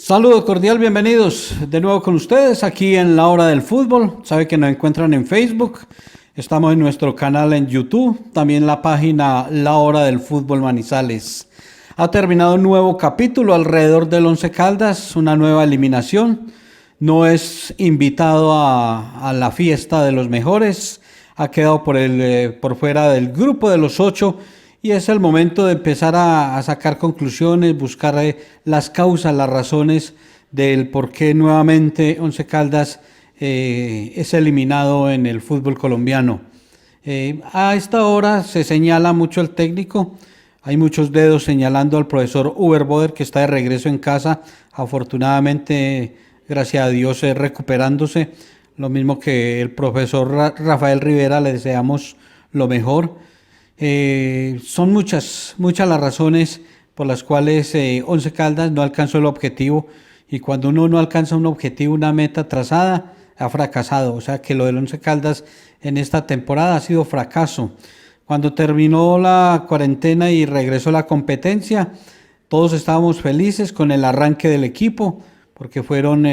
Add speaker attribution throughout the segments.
Speaker 1: Saludo cordial, bienvenidos de nuevo con ustedes aquí en La Hora del Fútbol. Sabe que nos encuentran en Facebook, estamos en nuestro canal en YouTube, también la página La Hora del Fútbol Manizales. Ha terminado un nuevo capítulo alrededor del Once Caldas, una nueva eliminación. No es invitado a la fiesta de los mejores, ha quedado por fuera del grupo de los 8. Y es el momento de empezar a sacar conclusiones, buscar las causas, las razones del por qué nuevamente Once Caldas es eliminado en el fútbol colombiano. A esta hora se señala mucho el técnico, hay muchos dedos señalando al profesor Uberboder, que está de regreso en casa, afortunadamente, gracias a Dios, recuperándose. Lo mismo que el profesor Rafael Rivera, le deseamos lo mejor. Son muchas las razones por las cuales Once Caldas no alcanzó el objetivo, y cuando uno no alcanza un objetivo, una meta trazada, ha fracasado. O sea que lo del Once Caldas en esta temporada ha sido fracaso. Cuando terminó la cuarentena y regresó la competencia, todos estábamos felices con el arranque del equipo, porque fueron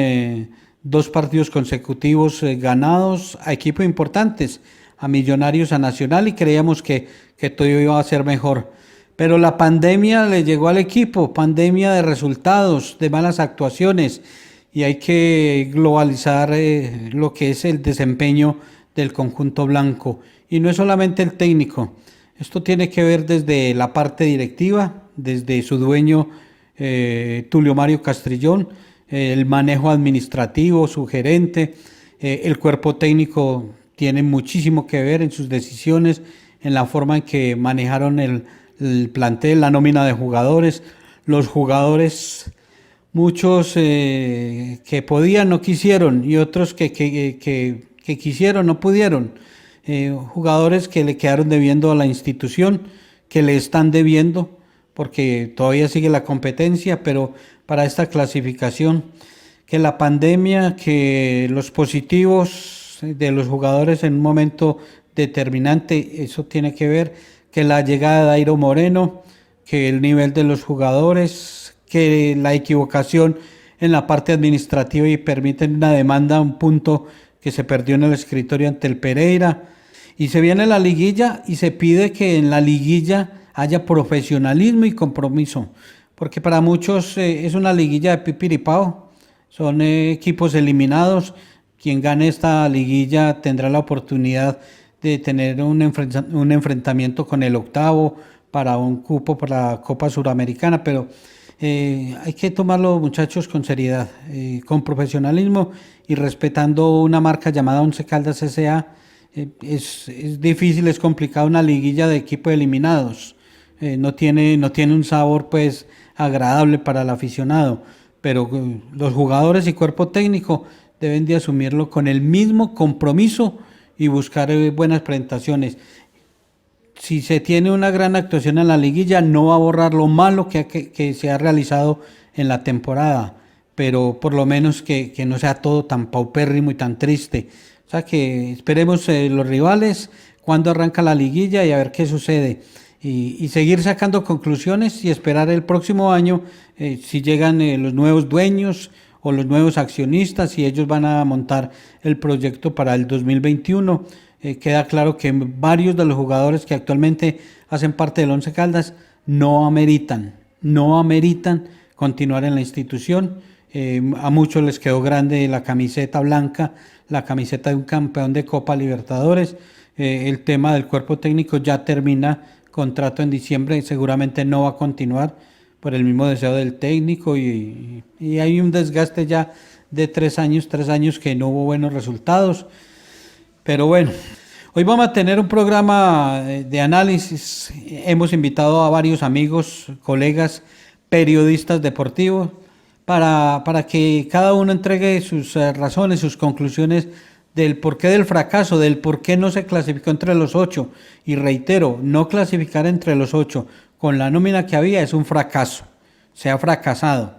Speaker 1: 2 partidos consecutivos ganados a equipos importantes, a Millonarios, a Nacional, y creíamos que todo iba a ser mejor. Pero la pandemia le llegó al equipo, pandemia de resultados, de malas actuaciones, y hay que globalizar lo que es el desempeño del conjunto blanco. Y no es solamente el técnico, esto tiene que ver desde la parte directiva, desde su dueño Tulio Mario Castrillón, el manejo administrativo, su gerente, el cuerpo técnico tiene muchísimo que ver en sus decisiones, en la forma en que manejaron el plantel, la nómina de jugadores. Los jugadores, muchos que podían no quisieron, y otros que quisieron no pudieron. Jugadores que le quedaron debiendo a la institución, que le están debiendo, porque todavía sigue la competencia, pero para esta clasificación, que la pandemia, que los positivos de los jugadores en un momento determinante, eso tiene que ver, que la llegada de Dairo Moreno, que el nivel de los jugadores, que la equivocación en la parte administrativa y permiten una demanda, un punto que se perdió en el escritorio ante el Pereira. Y se viene la liguilla y se pide que en la liguilla haya profesionalismo y compromiso, porque para muchos es una liguilla de pipiripao, son equipos eliminados. Quien gane esta liguilla tendrá la oportunidad de tener un enfrentamiento con el octavo para un cupo para la Copa Suramericana, pero hay que tomarlo, muchachos, con seriedad, con profesionalismo y respetando una marca llamada Once Caldas S.A. Es difícil, es complicado una liguilla de equipos eliminados, no tiene un sabor pues agradable para el aficionado, pero los jugadores y cuerpo técnico deben de asumirlo con el mismo compromiso y buscar buenas presentaciones. Si se tiene una gran actuación en la liguilla, no va a borrar lo malo que se ha realizado en la temporada, pero por lo menos que no sea todo tan paupérrimo y tan triste. O sea que esperemos los rivales, cuando arranca la liguilla y a ver qué sucede. Y seguir sacando conclusiones y esperar el próximo año si llegan los nuevos dueños o los nuevos accionistas, y ellos van a montar el proyecto para el 2021. Queda claro que varios de los jugadores que actualmente hacen parte del Once Caldas no ameritan continuar en la institución. A muchos les quedó grande la camiseta blanca, la camiseta de un campeón de Copa Libertadores. El tema del cuerpo técnico ya termina contrato en diciembre y seguramente no va a continuar por el mismo deseo del técnico, y hay un desgaste ya de 3 años que no hubo buenos resultados. Pero bueno, hoy vamos a tener un programa de análisis. Hemos invitado a varios amigos, colegas, periodistas deportivos, para que cada uno entregue sus razones, sus conclusiones del porqué del fracaso, del por qué no se clasificó entre los 8. Y reitero, no clasificar entre los 8 con la nómina que había es un fracaso, se ha fracasado.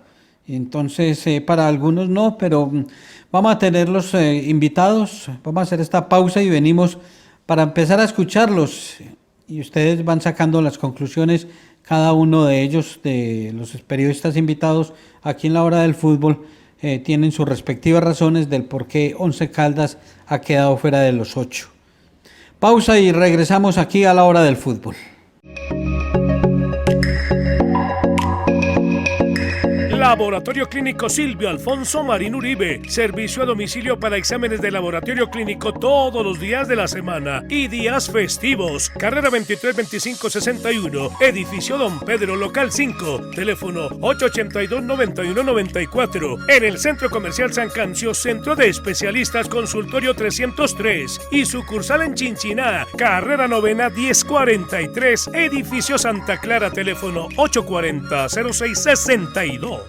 Speaker 1: Entonces, para algunos no, pero vamos a tenerlos invitados, vamos a hacer esta pausa y venimos para empezar a escucharlos, y ustedes van sacando las conclusiones Cada uno de ellos, de los periodistas invitados aquí en la hora del fútbol, tienen sus respectivas razones del por qué Once Caldas ha quedado fuera de los 8. Pausa y regresamos aquí a la hora del fútbol.
Speaker 2: Laboratorio Clínico Silvio Alfonso Marín Uribe. Servicio a domicilio para exámenes de laboratorio clínico todos los días de la semana y días festivos. Carrera 23 25 61. Edificio Don Pedro, local 5. Teléfono 882 91 94. En el Centro Comercial San Cancio, Centro de Especialistas, Consultorio 303. Y sucursal en Chinchiná, carrera novena 1043. Edificio Santa Clara, teléfono 840 0662.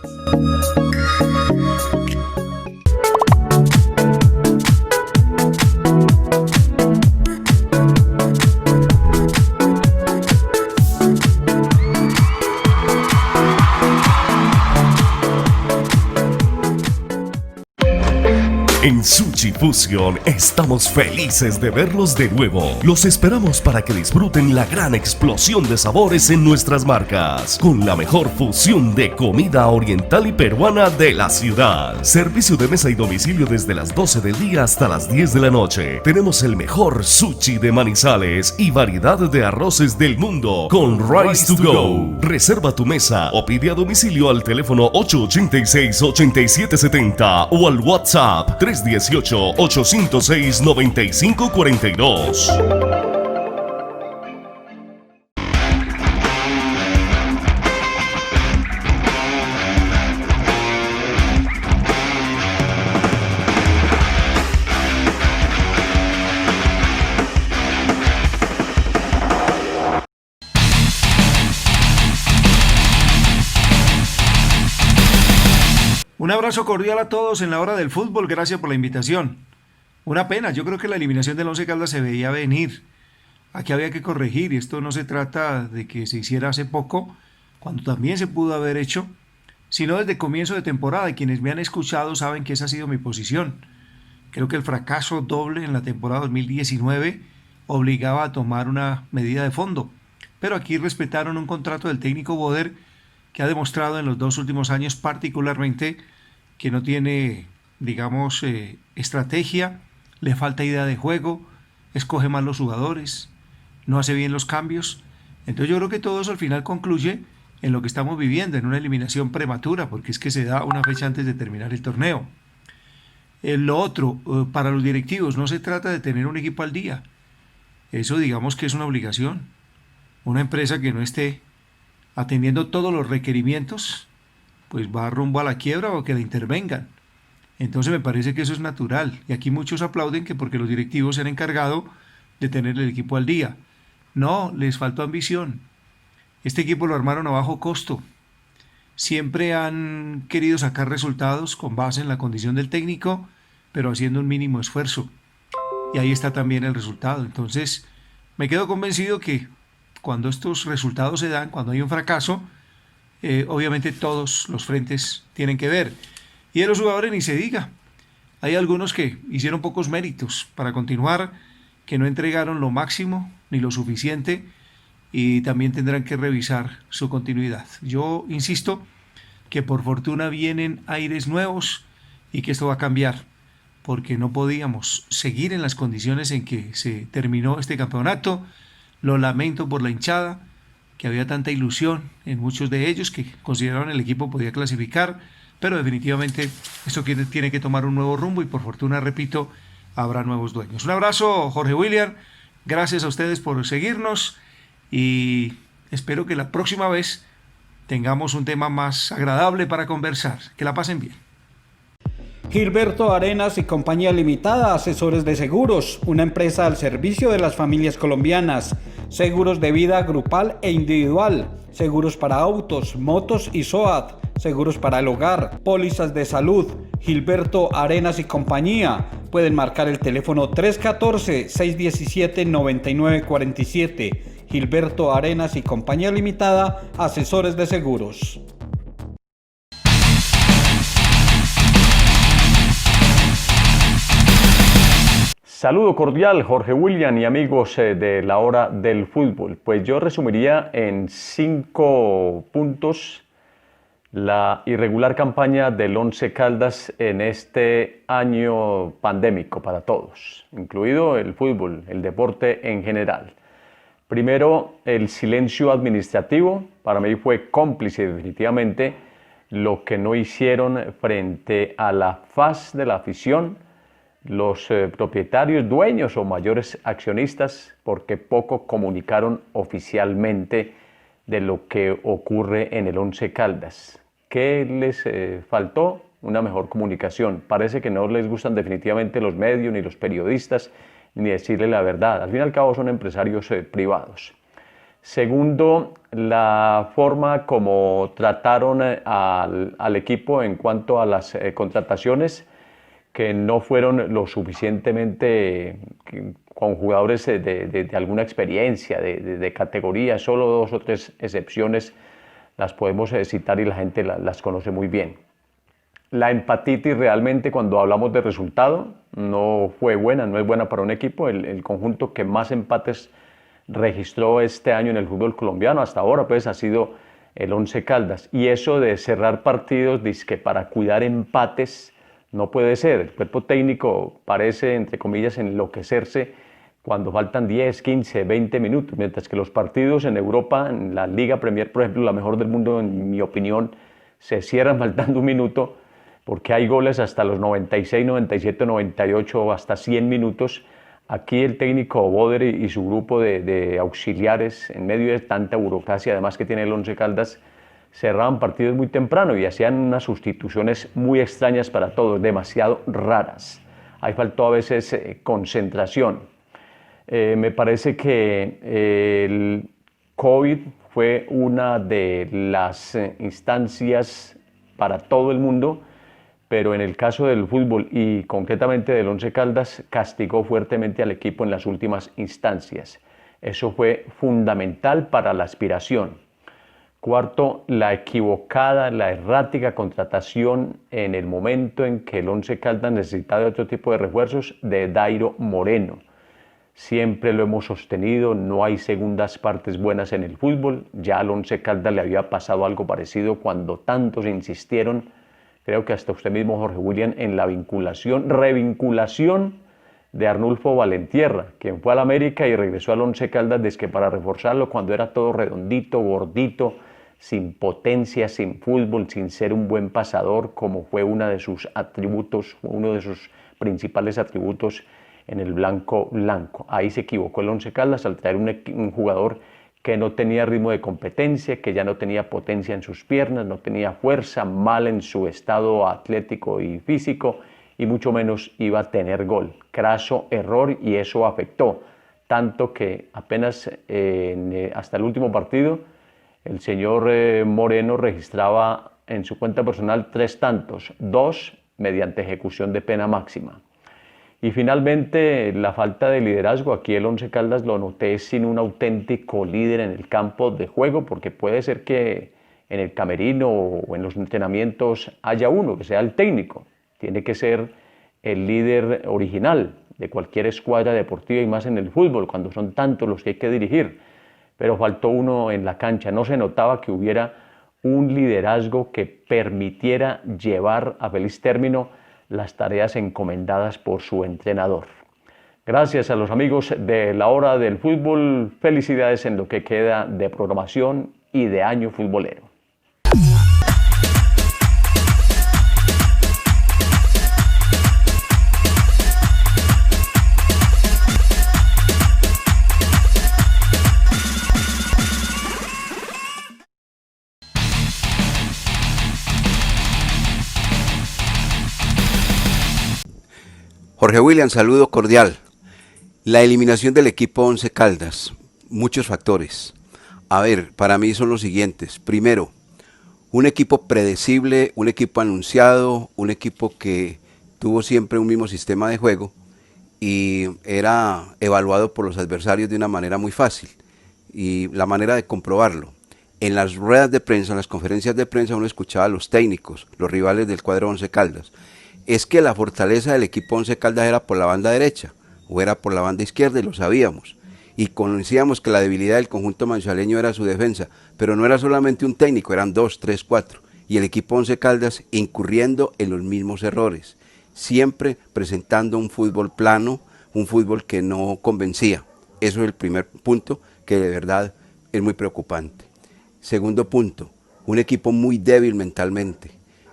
Speaker 3: En Sushi Fusion estamos felices de verlos de nuevo. Los esperamos para que disfruten la gran explosión de sabores en nuestras marcas, con la mejor fusión de comida oriental y peruana de la ciudad. Servicio de mesa y domicilio desde las 12 del día hasta las 10 de la noche. Tenemos el mejor sushi de Manizales y variedad de arroces del mundo con Rice to Go. Reserva tu mesa o pide a domicilio al teléfono 886-8770 o al WhatsApp 318-806-9542.
Speaker 4: Un abrazo cordial a todos en la hora del fútbol, gracias por la invitación. Una pena, yo creo que la eliminación del Once Caldas se veía venir. Aquí había que corregir, y esto no se trata de que se hiciera hace poco, cuando también se pudo haber hecho, sino desde comienzo de temporada, y quienes me han escuchado saben que esa ha sido mi posición. Creo que el fracaso doble en la temporada 2019 obligaba a tomar una medida de fondo, pero aquí respetaron un contrato del técnico Boder, que ha demostrado en los 2 últimos años particularmente que no tiene, digamos, estrategia, le falta idea de juego, escoge mal los jugadores, no hace bien los cambios. Entonces yo creo que todo eso al final concluye en lo que estamos viviendo, en una eliminación prematura, porque es que se da una fecha antes de terminar el torneo. Lo otro, para los directivos, no se trata de tener un equipo al día. Eso digamos que es una obligación. Una empresa que no esté atendiendo todos los requerimientos, pues va rumbo a la quiebra o que la intervengan. Entonces me parece que eso es natural. Y aquí muchos aplauden que porque los directivos se han encargado de tener el equipo al día. No, les faltó ambición. Este equipo lo armaron a bajo costo. Siempre han querido sacar resultados con base en la condición del técnico, pero haciendo un mínimo esfuerzo. Y ahí está también el resultado. Entonces me quedo convencido que cuando estos resultados se dan, cuando hay un fracaso, obviamente todos los frentes tienen que ver. Y de los jugadores ni se diga. Hay algunos que hicieron pocos méritos para continuar, que no entregaron lo máximo ni lo suficiente y también tendrán que revisar su continuidad. Yo insisto que por fortuna vienen aires nuevos y que esto va a cambiar, porque no podíamos seguir en las condiciones en que se terminó este campeonato. Lo lamento por la hinchada, que había tanta ilusión en muchos de ellos que consideraron el equipo podía clasificar, pero definitivamente esto tiene que tomar un nuevo rumbo y por fortuna, repito, habrá nuevos dueños. Un abrazo, Jorge William, gracias a ustedes por seguirnos y espero que la próxima vez tengamos un tema más agradable para conversar. Que la pasen bien.
Speaker 1: Gilberto Arenas y Compañía Limitada, asesores de seguros, una empresa al servicio de las familias colombianas. Seguros de vida grupal e individual, seguros para autos, motos y SOAT, seguros para el hogar, pólizas de salud. Gilberto Arenas y Compañía. Pueden marcar el teléfono 314-617-9947. Gilberto Arenas y Compañía Limitada, asesores de seguros.
Speaker 5: Saludo cordial, Jorge William y amigos de la hora del fútbol. Pues yo resumiría en 5 puntos la irregular campaña del Once Caldas en este año pandémico para todos, incluido el fútbol, el deporte en general. Primero, el silencio administrativo. Para mí fue cómplice definitivamente lo que no hicieron frente a la faz de la afición los propietarios, dueños o mayores accionistas, porque poco comunicaron oficialmente de lo que ocurre en el Once Caldas. ¿Qué les faltó? Una mejor comunicación. Parece que no les gustan definitivamente los medios ni los periodistas ni decirle la verdad. Al fin y al cabo son empresarios privados. Segundo, la forma como trataron al equipo en cuanto a las contrataciones, que no fueron lo suficientemente con jugadores de alguna experiencia, de categoría. Solo 2 o 3 excepciones las podemos citar y la gente las conoce muy bien. La empatitis realmente, cuando hablamos de resultado, no fue buena, no es buena para un equipo. El conjunto que más empates registró este año en el fútbol colombiano hasta ahora pues ha sido el Once Caldas, y eso de cerrar partidos dizque para cuidar empates no puede ser. El cuerpo técnico parece, entre comillas, enloquecerse cuando faltan 10, 15, 20 minutos, mientras que los partidos en Europa, en la Liga Premier, por ejemplo, la mejor del mundo en mi opinión, se cierran faltando un minuto, porque hay goles hasta los 96, 97, 98, hasta 100 minutos. Aquí el técnico Boder y su grupo de auxiliares, en medio de tanta burocracia, además que tiene el Once Caldas, cerraban partidos muy temprano y hacían unas sustituciones muy extrañas para todos, demasiado raras. Ahí faltó a veces concentración. Me parece que el COVID fue una de las instancias para todo el mundo, pero en el caso del fútbol y concretamente del Once Caldas, castigó fuertemente al equipo en las últimas instancias. Eso fue fundamental para la aspiración. Cuarto, la equivocada, la errática contratación en el momento en que el Once Caldas necesitaba otro tipo de refuerzos de Dairo Moreno. Siempre lo hemos sostenido, no hay segundas partes buenas en el fútbol. Ya al Once Caldas le había pasado algo parecido cuando tantos insistieron, creo que hasta usted mismo, Jorge William, en la revinculación de Arnulfo Valentierra, quien fue al América y regresó al Once Caldas desde para reforzarlo cuando era todo redondito, gordito, sin potencia, sin fútbol, sin ser un buen pasador, como fue uno de sus atributos, uno de sus principales atributos en el blanco. Ahí se equivocó el Once Caldas al traer un jugador que no tenía ritmo de competencia, que ya no tenía potencia en sus piernas, no tenía fuerza, mal en su estado atlético y físico, y mucho menos iba a tener gol. Craso error, y eso afectó, tanto que apenas hasta el último partido el señor Moreno registraba en su cuenta personal 3 tantos, 2 mediante ejecución de pena máxima. Y finalmente la falta de liderazgo. Aquí el Once Caldas lo noté sin un auténtico líder en el campo de juego, porque puede ser que en el camerino o en los entrenamientos haya uno que sea el técnico. Tiene que ser el líder original de cualquier escuadra deportiva, y más en el fútbol cuando son tantos los que hay que dirigir. Pero faltó uno en la cancha, no se notaba que hubiera un liderazgo que permitiera llevar a feliz término las tareas encomendadas por su entrenador. Gracias a los amigos de la hora del fútbol, felicidades en lo que queda de programación y de año futbolero.
Speaker 6: Jorge William, saludo cordial. La eliminación del equipo Once Caldas, muchos factores. A ver, para mí son los siguientes. Primero, un equipo predecible, un equipo anunciado, un equipo que tuvo siempre un mismo sistema de juego y era evaluado por los adversarios de una manera muy fácil. Y la manera de comprobarlo, en las ruedas de prensa, en las conferencias de prensa, uno escuchaba a los técnicos, los rivales del cuadro Once Caldas. Es que la fortaleza del equipo Once Caldas era por la banda derecha, o era por la banda izquierda y lo sabíamos. Y conocíamos que la debilidad del conjunto manizaleño era su defensa, pero no era solamente un técnico, eran 2, 3, 4. Y el equipo Once Caldas incurriendo en los mismos errores, siempre presentando un fútbol plano, un fútbol que no convencía. Eso es el primer punto que de verdad es muy preocupante. Segundo punto, un equipo muy débil mentalmente.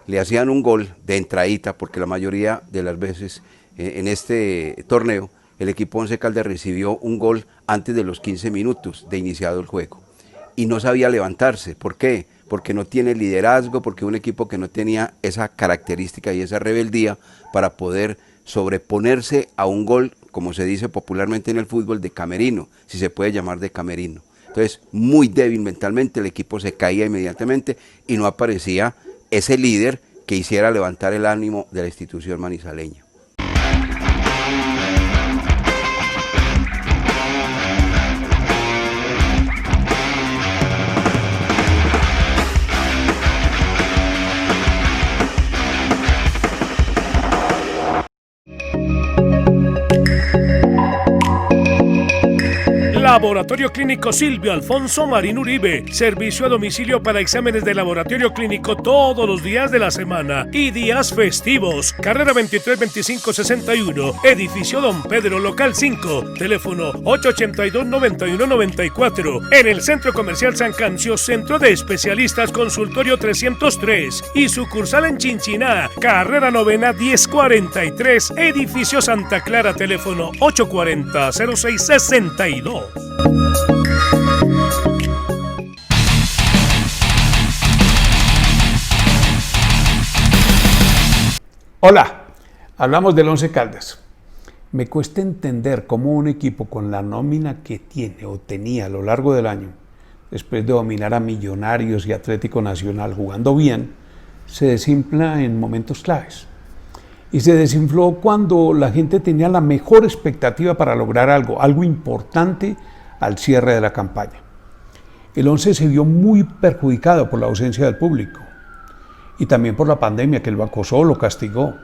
Speaker 6: Le hacían un gol de entradita, porque la mayoría de las veces en este torneo el equipo Once Caldas recibió un gol antes de los 15 minutos de iniciado el juego. Y no sabía levantarse. ¿Por qué? Porque no tiene liderazgo, porque un equipo que no tenía esa característica y esa rebeldía para poder sobreponerse a un gol, como se dice popularmente en el fútbol, de camerino, si se puede llamar de camerino. Entonces, muy débil mentalmente, el equipo se caía inmediatamente y no aparecía ese líder que hiciera levantar el ánimo de la institución manizaleña.
Speaker 2: Laboratorio Clínico Silvio Alfonso Marín Uribe. Servicio a domicilio para exámenes de laboratorio clínico todos los días de la semana y días festivos. Carrera 232561, Edificio Don Pedro, local 5. Teléfono 882-9194. En el Centro Comercial San Cancio, Centro de Especialistas, Consultorio 303. Y sucursal en Chinchiná, Carrera Novena 1043. Edificio Santa Clara, teléfono 840-0662.
Speaker 7: Hola, hablamos del Once Caldas. Me cuesta entender cómo un equipo con la nómina que tiene o tenía a lo largo del año, después de dominar a Millonarios y Atlético Nacional jugando bien, se desinfla en momentos claves. Y se desinfló cuando la gente tenía la mejor expectativa para lograr algo importante al cierre de la campaña. El Once se vio muy perjudicado por la ausencia del público y también por la pandemia, que lo acosó, lo castigó.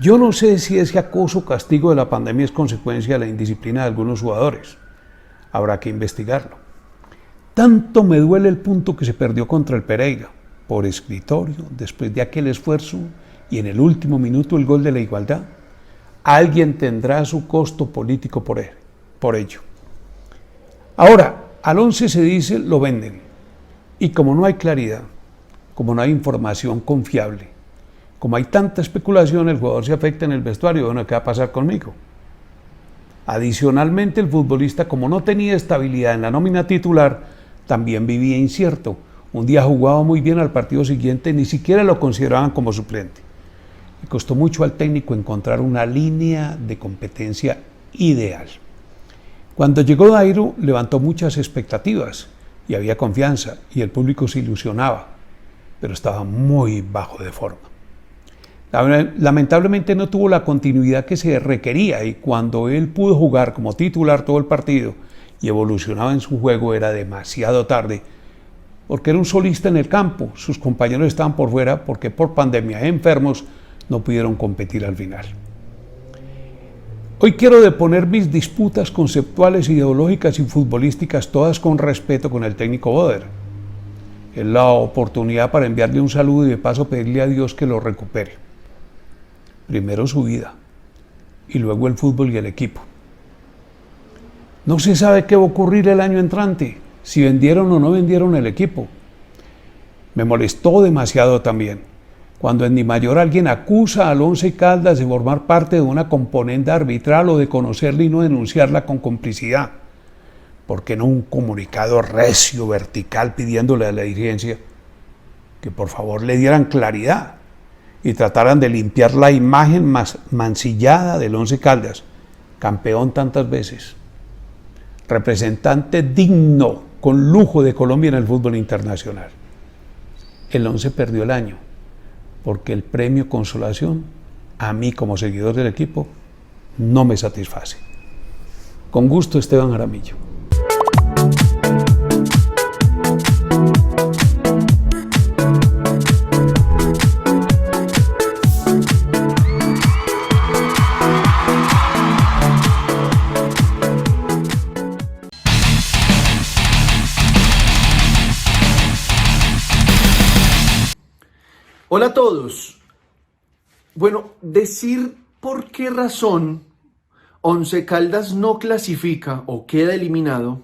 Speaker 7: Yo no sé si ese acoso o castigo de la pandemia es consecuencia de la indisciplina de algunos jugadores. Habrá que investigarlo. Tanto me duele el punto que se perdió contra el Pereira, por escritorio, después de aquel esfuerzo, y en el último minuto el gol de la igualdad. Alguien tendrá su costo político por ello. Ahora, al Once se dice lo venden, y como no hay claridad, como no hay información confiable, como hay tanta especulación, el jugador se afecta en el vestuario. Bueno, ¿qué va a pasar conmigo? Adicionalmente, el futbolista, como no tenía estabilidad en la nómina titular, también vivía incierto. Un día jugaba muy bien, al partido siguiente ni siquiera lo consideraban como suplente. Le costó mucho al técnico encontrar una línea de competencia ideal. Cuando llegó Dairo, levantó muchas expectativas y había confianza y el público se ilusionaba, pero estaba muy bajo de forma. Lamentablemente no tuvo la continuidad que se requería, y cuando él pudo jugar como titular todo el partido y evolucionaba en su juego, era demasiado tarde, porque era un solista en el campo. Sus compañeros estaban por fuera porque por pandemia, enfermos, no pudieron competir al final. Hoy quiero deponer mis disputas conceptuales, ideológicas y futbolísticas, todas con respeto, con el técnico Boder. Es la oportunidad para enviarle un saludo y de paso pedirle a Dios que lo recupere. Primero su vida y luego el fútbol y el equipo. No se sabe qué va a ocurrir el año entrante, si vendieron o no vendieron el equipo. Me molestó demasiado también cuando en Di Mayor alguien acusa al Once Caldas de formar parte de una componente arbitral o de conocerla y no denunciarla con complicidad. ¿Por qué no un comunicado recio, vertical, pidiéndole a la dirigencia que por favor le dieran claridad y trataran de limpiar la imagen más mancillada del Once Caldas, campeón tantas veces, representante digno, con lujo de Colombia en el fútbol internacional? El Once perdió el año porque el premio consolación, a mí como seguidor del equipo, no me satisface. Con gusto, Esteban Jaramillo.
Speaker 8: Hola a todos. Bueno, decir por qué razón Once Caldas no clasifica o queda eliminado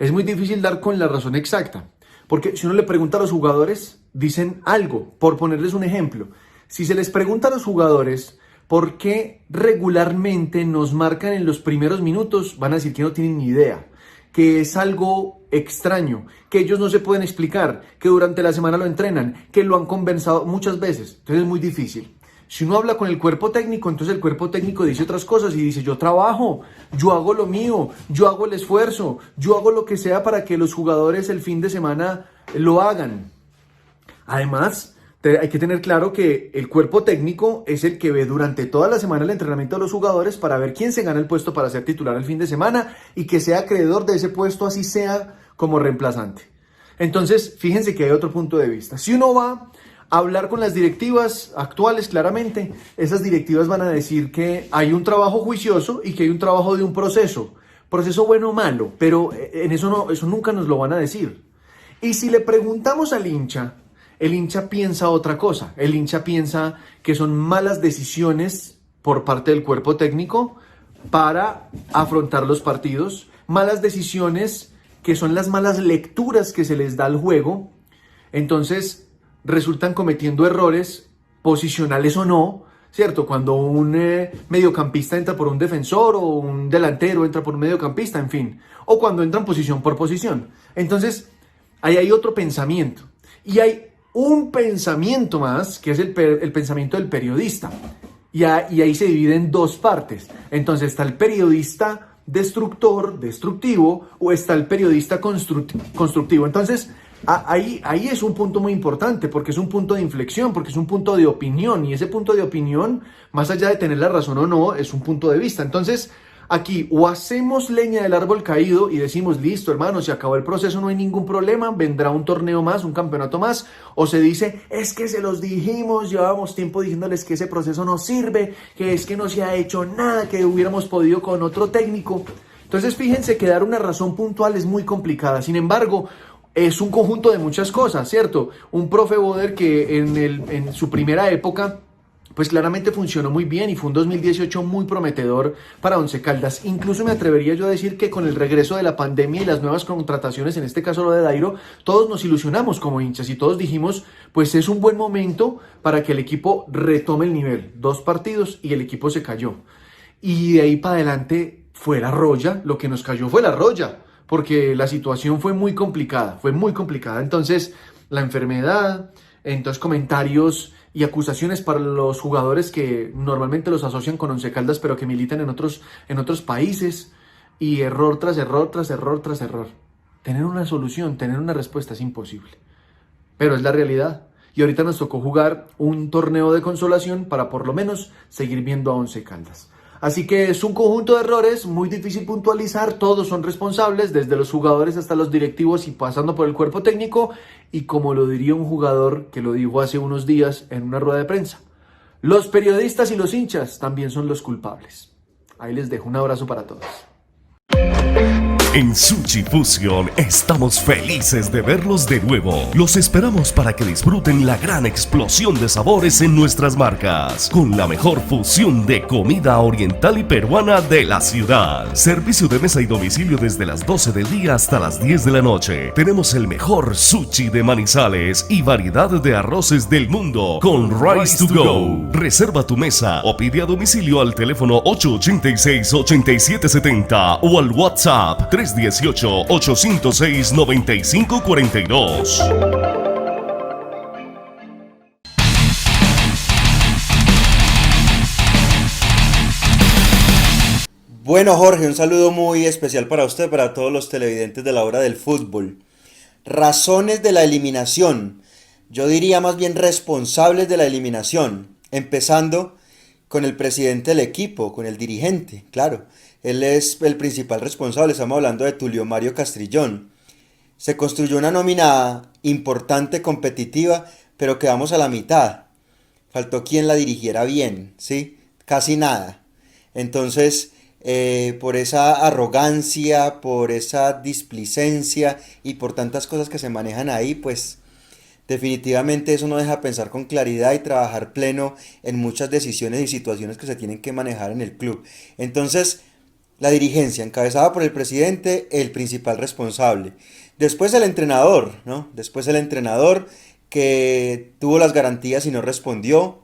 Speaker 8: es muy difícil dar con la razón exacta. Porque si uno le pregunta a los jugadores, dicen algo. Por ponerles un ejemplo, si se les pregunta a los jugadores por qué regularmente nos marcan en los primeros minutos, van a decir que no tienen ni idea, que es algo extraño, que ellos no se pueden explicar, que durante la semana lo entrenan, que lo han conversado muchas veces. Entonces es muy difícil. Si uno habla con el cuerpo técnico, entonces el cuerpo técnico dice otras cosas y dice: yo trabajo, yo hago lo mío, yo hago el esfuerzo, yo hago lo que sea para que los jugadores el fin de semana lo hagan. Además, hay que tener claro que el cuerpo técnico es el que ve durante toda la semana el entrenamiento de los jugadores para ver quién se gana el puesto para ser titular el fin de semana y que sea acreedor de ese puesto, así sea como reemplazante. Entonces, fíjense que hay otro punto de vista. Si uno va a hablar con las directivas actuales, claramente, esas directivas van a decir que hay un trabajo juicioso y que hay un trabajo de un proceso bueno o malo, pero en eso nunca nos lo van a decir. Y si le preguntamos al hincha, el hincha piensa otra cosa. El hincha piensa que son malas decisiones por parte del cuerpo técnico para afrontar los partidos, malas decisiones que son las malas lecturas que se les da al juego. Entonces resultan cometiendo errores, posicionales o no, ¿cierto? Cuando un mediocampista entra por un defensor o un delantero entra por un mediocampista, en fin, o cuando entran posición por posición. Entonces, ahí hay otro pensamiento. Y hay un pensamiento más, que es el pensamiento del periodista. Y ahí se divide en dos partes. Entonces está el periodista destructivo, o está el periodista constructivo. Entonces, ahí es un punto muy importante, porque es un punto de inflexión, porque es un punto de opinión, y ese punto de opinión, más allá de tener la razón o no, es un punto de vista. Entonces, aquí o hacemos leña del árbol caído y decimos: listo, hermano, se acabó el proceso, no hay ningún problema, vendrá un torneo más, un campeonato más, o se dice: es que se los dijimos, llevábamos tiempo diciéndoles que ese proceso no sirve, que es que no se ha hecho nada, que hubiéramos podido con otro técnico. Entonces, fíjense que dar una razón puntual es muy complicada. Sin embargo, es un conjunto de muchas cosas, ¿cierto? Un profe Boder que en su primera época, pues claramente funcionó muy bien y fue un 2018 muy prometedor para Once Caldas. Incluso me atrevería yo a decir que con el regreso de la pandemia y las nuevas contrataciones, en este caso lo de Dairo, todos nos ilusionamos como hinchas y todos dijimos: pues es un buen momento para que el equipo retome el nivel. 2 partidos y el equipo se cayó. Y de ahí para adelante fue la roya, lo que nos cayó fue la roya, porque la situación fue muy complicada. Entonces, la enfermedad, entonces comentarios y acusaciones para los jugadores que normalmente los asocian con Once Caldas, pero que militan en otros países, y error tras error, tras error, tras error. Tener una solución, tener una respuesta es imposible, pero es la realidad. Y ahorita nos tocó jugar un torneo de consolación para por lo menos seguir viendo a Once Caldas. Así que es un conjunto de errores, muy difícil puntualizar, todos son responsables, desde los jugadores hasta los directivos y pasando por el cuerpo técnico, y como lo diría un jugador que lo dijo hace unos días en una rueda de prensa: los periodistas y los hinchas también son los culpables. Ahí les dejo un abrazo para todos.
Speaker 3: En Sushi Fusion estamos felices de verlos de nuevo. Los esperamos para que disfruten la gran explosión de sabores en nuestras marcas, con la mejor fusión de comida oriental y peruana de la ciudad. Servicio de mesa y domicilio desde las 12 del día hasta las 10 de la noche. Tenemos el mejor sushi de Manizales y variedad de arroces del mundo con Rice to Go. Reserva tu mesa o pide a domicilio al teléfono 886-8770 o al WhatsApp 318-806-9542.
Speaker 9: Bueno, Jorge, un saludo muy especial para usted, para todos los televidentes de la hora del fútbol. Razones de la eliminación, yo diría más bien responsables de la eliminación, empezando con el presidente del equipo, con el dirigente, claro. Él es el principal responsable, estamos hablando de Tulio Mario Castrillón. Se construyó una nómina importante, competitiva, pero quedamos a la mitad. Faltó quien la dirigiera bien, ¿sí? Casi nada. Entonces, por esa arrogancia, por esa displicencia y por tantas cosas que se manejan ahí, pues definitivamente eso no deja pensar con claridad y trabajar pleno en muchas decisiones y situaciones que se tienen que manejar en el club. Entonces, la dirigencia, encabezada por el presidente, el principal responsable. Después el entrenador, ¿no? Después el entrenador que tuvo las garantías y no respondió.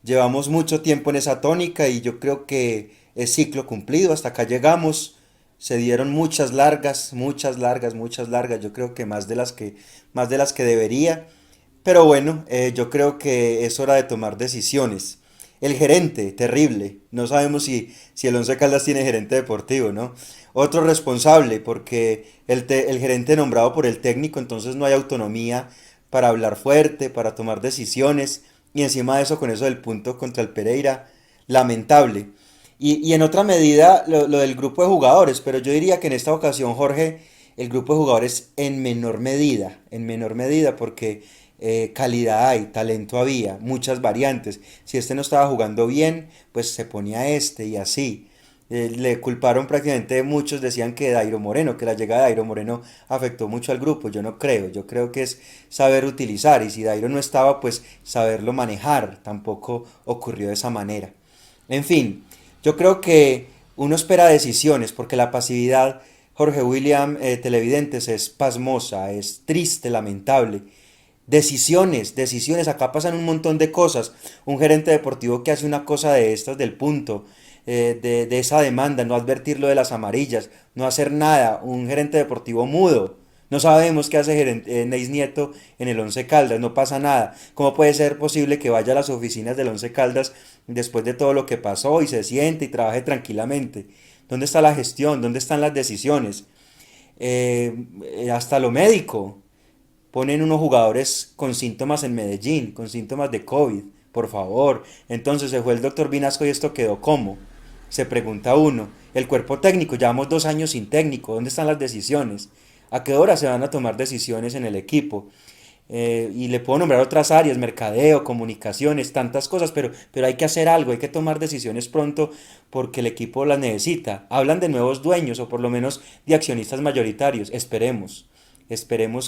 Speaker 9: Llevamos mucho tiempo en esa tónica y yo creo que es ciclo cumplido, hasta acá llegamos. Se dieron muchas largas, yo creo que más de las que debería. Pero bueno, yo creo que es hora de tomar decisiones. El gerente, terrible. No sabemos si el Once Caldas tiene gerente deportivo, ¿no? Otro responsable, porque el gerente nombrado por el técnico, entonces no hay autonomía para hablar fuerte, para tomar decisiones. Y encima de eso, con eso del punto contra el Pereira, lamentable. Y en otra medida, lo del grupo de jugadores. Pero yo diría que en esta ocasión, Jorge, el grupo de jugadores en menor medida, porque calidad hay, talento había, muchas variantes. Si este no estaba jugando bien, pues se ponía este y así. Le culparon prácticamente, muchos decían que Dairo Moreno, que la llegada de Dairo Moreno afectó mucho al grupo. Yo no creo, yo creo que es saber utilizar, y si Dairo no estaba, pues saberlo manejar. Tampoco ocurrió de esa manera. En fin, yo creo que uno espera decisiones, porque la pasividad, Jorge William, televidentes, es pasmosa, es triste, lamentable. Decisiones, acá pasan un montón de cosas. Un gerente deportivo que hace una cosa de estas del punto, de esa demanda, no advertir lo de las amarillas, no hacer nada. Un gerente deportivo mudo. No sabemos qué hace Neis Nieto en el Once Caldas, no pasa nada. ¿Cómo puede ser posible que vaya a las oficinas del Once Caldas después de todo lo que pasó y se siente y trabaje tranquilamente? ¿Dónde está la gestión? ¿Dónde están las decisiones? Hasta lo médico. Ponen unos jugadores con síntomas en Medellín, con síntomas de COVID, por favor. Entonces se fue el doctor Vinasco y esto quedó ¿cómo? Se pregunta uno. El cuerpo técnico, llevamos 2 años sin técnico, ¿dónde están las decisiones? ¿A qué hora se van a tomar decisiones en el equipo? Y le puedo nombrar otras áreas, mercadeo, comunicaciones, tantas cosas, pero hay que hacer algo, hay que tomar decisiones pronto porque el equipo las necesita. Hablan de nuevos dueños o por lo menos de accionistas mayoritarios, esperemos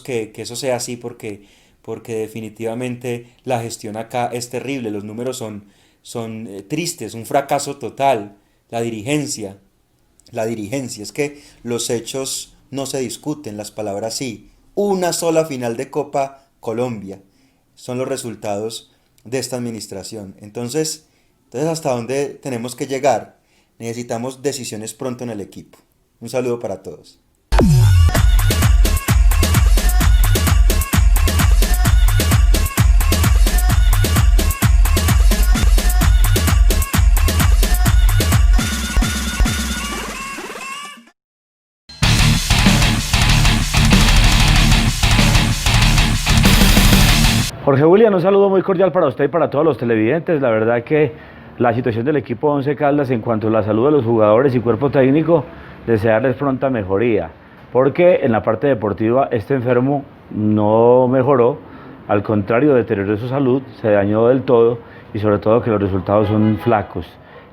Speaker 9: que eso sea así porque definitivamente la gestión acá es terrible, los números son tristes, un fracaso total. La dirigencia, es que los hechos no se discuten, las palabras sí. Una sola final de Copa Colombia son los resultados de esta administración. Entonces, ¿hasta dónde tenemos que llegar? Necesitamos decisiones pronto en el equipo. Un saludo para todos.
Speaker 10: Jorge William, un saludo muy cordial para usted y para todos los televidentes. La verdad que la situación del equipo Once Caldas en cuanto a la salud de los jugadores y cuerpo técnico, desearles pronta mejoría, porque en la parte deportiva este enfermo no mejoró, al contrario, deterioró su salud, se dañó del todo y sobre todo que los resultados son flacos.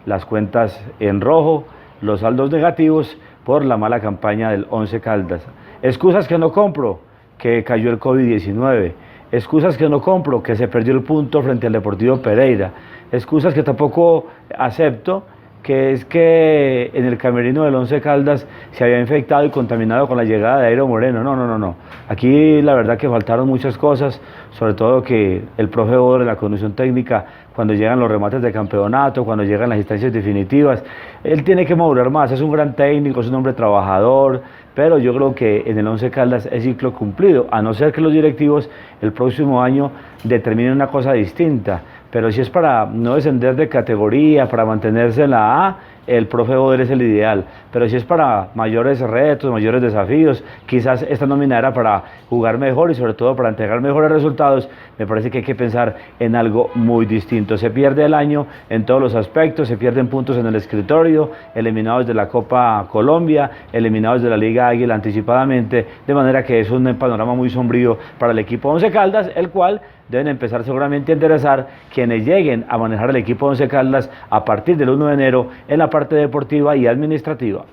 Speaker 10: Las cuentas en rojo, los saldos negativos por la mala campaña del Once Caldas. Excusas que no compro, que cayó el COVID-19. Excusas que no compro, que se perdió el punto frente al Deportivo Pereira. Excusas que tampoco acepto, que es que en el camerino del Once Caldas se había infectado y contaminado con la llegada de Dairo Moreno. No. Aquí la verdad que faltaron muchas cosas, sobre todo que el profe Boder, la conducción técnica, cuando llegan los remates de campeonato, cuando llegan las instancias definitivas, él tiene que madurar más. Es un gran técnico, es un hombre trabajador, pero yo creo que en el Once Caldas es ciclo cumplido, a no ser que los directivos el próximo año determinen una cosa distinta. Pero si es para no descender de categoría, para mantenerse en la A, el profe Boder es el ideal. Pero si es para mayores retos, mayores desafíos, quizás esta nómina era para jugar mejor y sobre todo para entregar mejores resultados. Me parece que hay que pensar en algo muy distinto. Se pierde el año en todos los aspectos, se pierden puntos en el escritorio, eliminados de la Copa Colombia, eliminados de la Liga Águila anticipadamente, de manera que es un panorama muy sombrío para el equipo Once Caldas, el cual deben empezar seguramente a interesar quienes lleguen a manejar el equipo Once Caldas a partir del 1 de enero en la parte deportiva y administrativa.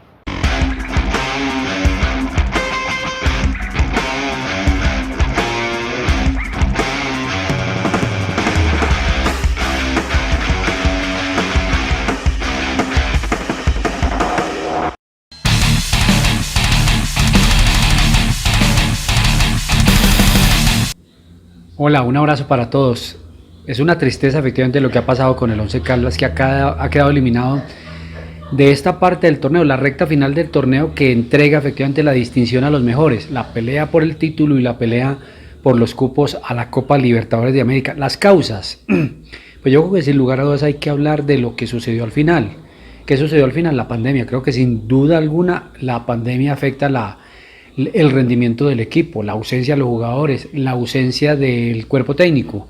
Speaker 11: Hola, un abrazo para todos. Es una tristeza efectivamente lo que ha pasado con el Once Caldas, que ha quedado eliminado de esta parte del torneo, la recta final del torneo que entrega efectivamente la distinción a los mejores, la pelea por el título y la pelea por los cupos a la Copa Libertadores de América. Las causas, pues yo creo que sin lugar a dudas hay que hablar de lo que sucedió al final. ¿Qué sucedió al final? La pandemia. Creo que sin duda alguna la pandemia afecta el rendimiento del equipo, la ausencia de los jugadores, la ausencia del cuerpo técnico.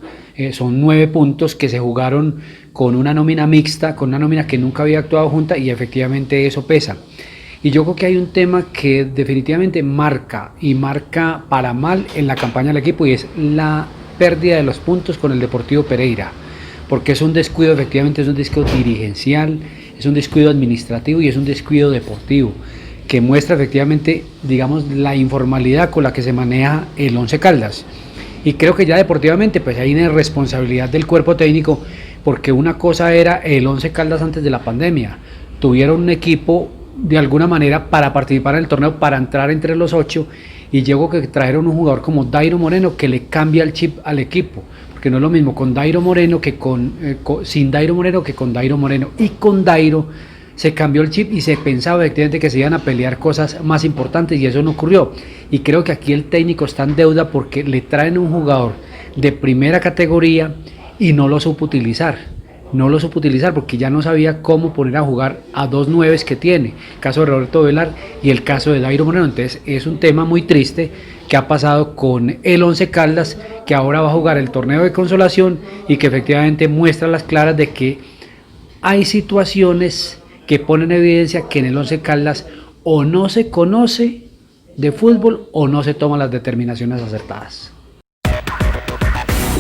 Speaker 11: Son 9 puntos que se jugaron con una nómina mixta, con una nómina que nunca había actuado junta, y efectivamente eso pesa. Y yo creo que hay un tema que definitivamente marca para mal en la campaña del equipo, y es la pérdida de los puntos con el Deportivo Pereira, porque es un descuido, efectivamente es un descuido dirigencial, es un descuido administrativo y es un descuido deportivo, que muestra efectivamente, digamos, la informalidad con la que se maneja el Once Caldas. Y creo que ya deportivamente pues hay una responsabilidad del cuerpo técnico, porque una cosa era el Once Caldas antes de la pandemia. Tuvieron un equipo de alguna manera para participar en el torneo, para entrar entre los 8, y llegó que trajeron un jugador como Dairo Moreno que le cambia el chip al equipo, porque no es lo mismo con Dairo Moreno que sin Dairo Moreno que con Dairo Moreno. Y con Dairo se cambió el chip y se pensaba efectivamente que se iban a pelear cosas más importantes, y eso no ocurrió. Y creo que aquí el técnico está en deuda porque le traen un jugador de primera categoría y no lo supo utilizar. No lo supo utilizar porque ya no sabía cómo poner a jugar a 2 nueves que tiene, el caso de Roberto Velar y el caso de Dairo Moreno. Entonces es un tema muy triste que ha pasado con el Once Caldas, que ahora va a jugar el torneo de consolación y que efectivamente muestra las claras de que hay situaciones que ponen en evidencia que en el Once Caldas o no se conoce de fútbol o no se toman las determinaciones acertadas.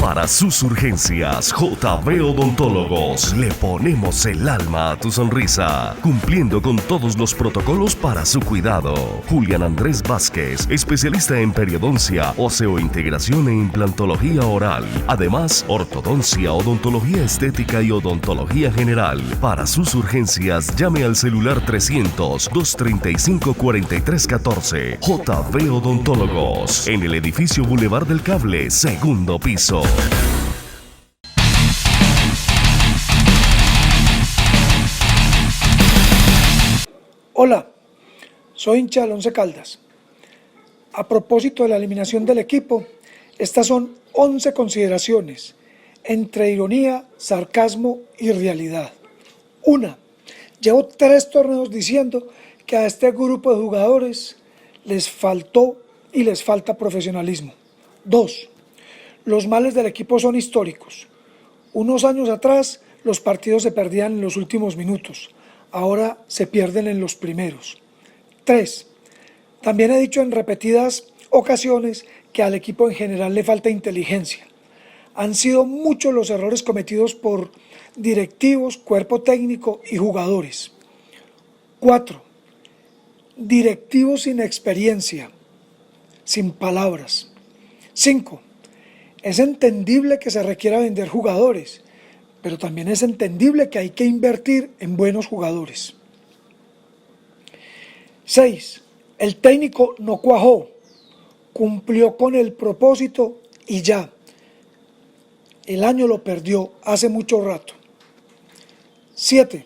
Speaker 3: Para sus urgencias, JB Odontólogos, le ponemos el alma a tu sonrisa, cumpliendo con todos los protocolos para su cuidado. Julián Andrés Vázquez, especialista en periodoncia, oseointegración e implantología oral. Además, ortodoncia, odontología estética y odontología general. Para sus urgencias, llame al celular 300-235-4314. JB Odontólogos, en el edificio Boulevard del Cable, segundo piso.
Speaker 12: Hola, soy hincha del Once Caldas. A propósito de la eliminación del equipo, estas son 11 consideraciones, entre ironía, sarcasmo y realidad. 1. Llevo 3 torneos diciendo que a este grupo de jugadores les faltó y les falta profesionalismo. 2. Los males del equipo son históricos. Unos años atrás los partidos se perdían en los últimos minutos, ahora se pierden en los primeros. 3. También he dicho en repetidas ocasiones que al equipo en general le falta inteligencia. Han sido muchos los errores cometidos por directivos, cuerpo técnico y jugadores. 4. Directivos sin experiencia, sin palabras. 5. Es entendible que se requiera vender jugadores, pero también es entendible que hay que invertir en buenos jugadores. 6. El técnico no cuajó, cumplió con el propósito y ya. El año lo perdió hace mucho rato. 7.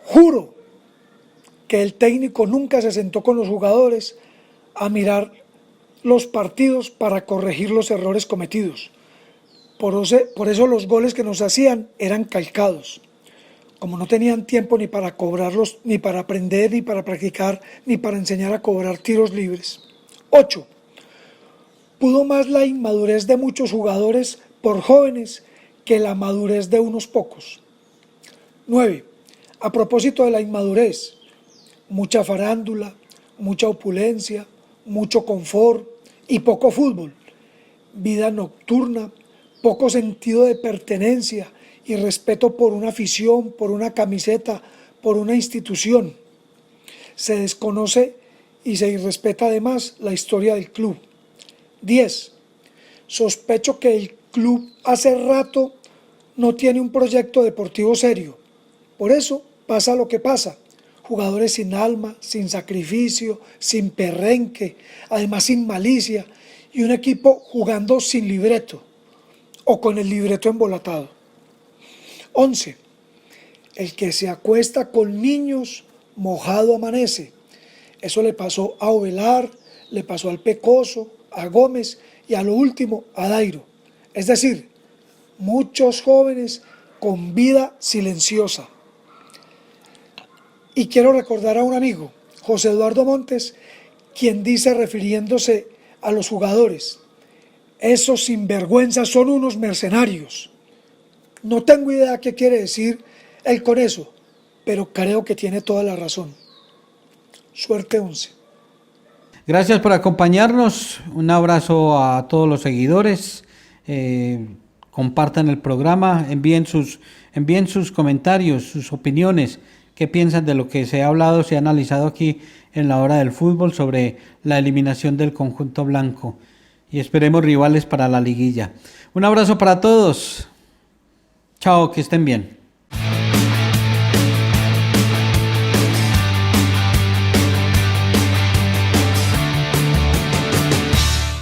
Speaker 12: Juro que el técnico nunca se sentó con los jugadores a mirar los partidos para corregir los errores cometidos. Por eso los goles que nos hacían eran calcados. Como no tenían tiempo ni para cobrarlos, ni para aprender, ni para practicar, ni para enseñar a cobrar tiros libres. 8. Pudo más la inmadurez de muchos jugadores por jóvenes que la madurez de unos pocos. 9. A propósito de la inmadurez, mucha farándula, mucha opulencia, mucho confort y poco fútbol, vida nocturna, poco sentido de pertenencia y respeto por una afición, por una camiseta, por una institución. Se desconoce y se irrespeta además la historia del club. 10. Sospecho que el club hace rato no tiene un proyecto deportivo serio. Por eso pasa lo que pasa. Jugadores sin alma, sin sacrificio, sin perrenque, además sin malicia, y un equipo jugando sin libreto o con el libreto embolatado. 11. El que se acuesta con niños, mojado amanece. Eso le pasó a Ovelar, le pasó al Pecoso, a Gómez y a lo último a Dairo. Es decir, muchos jóvenes con vida silenciosa. Y quiero recordar a un amigo, José Eduardo Montes, quien dice, refiriéndose a los jugadores: esos sinvergüenzas son unos mercenarios. No tengo idea qué quiere decir él con eso, pero creo que tiene toda la razón. Suerte 11.
Speaker 1: Gracias por acompañarnos. Un abrazo a todos los seguidores. Compartan el programa, envíen sus comentarios, sus opiniones. ¿Qué piensan de lo que se ha hablado, se ha analizado aquí en la hora del fútbol sobre la eliminación del conjunto blanco? Y esperemos rivales para la liguilla. Un abrazo para todos. Chao, que estén bien.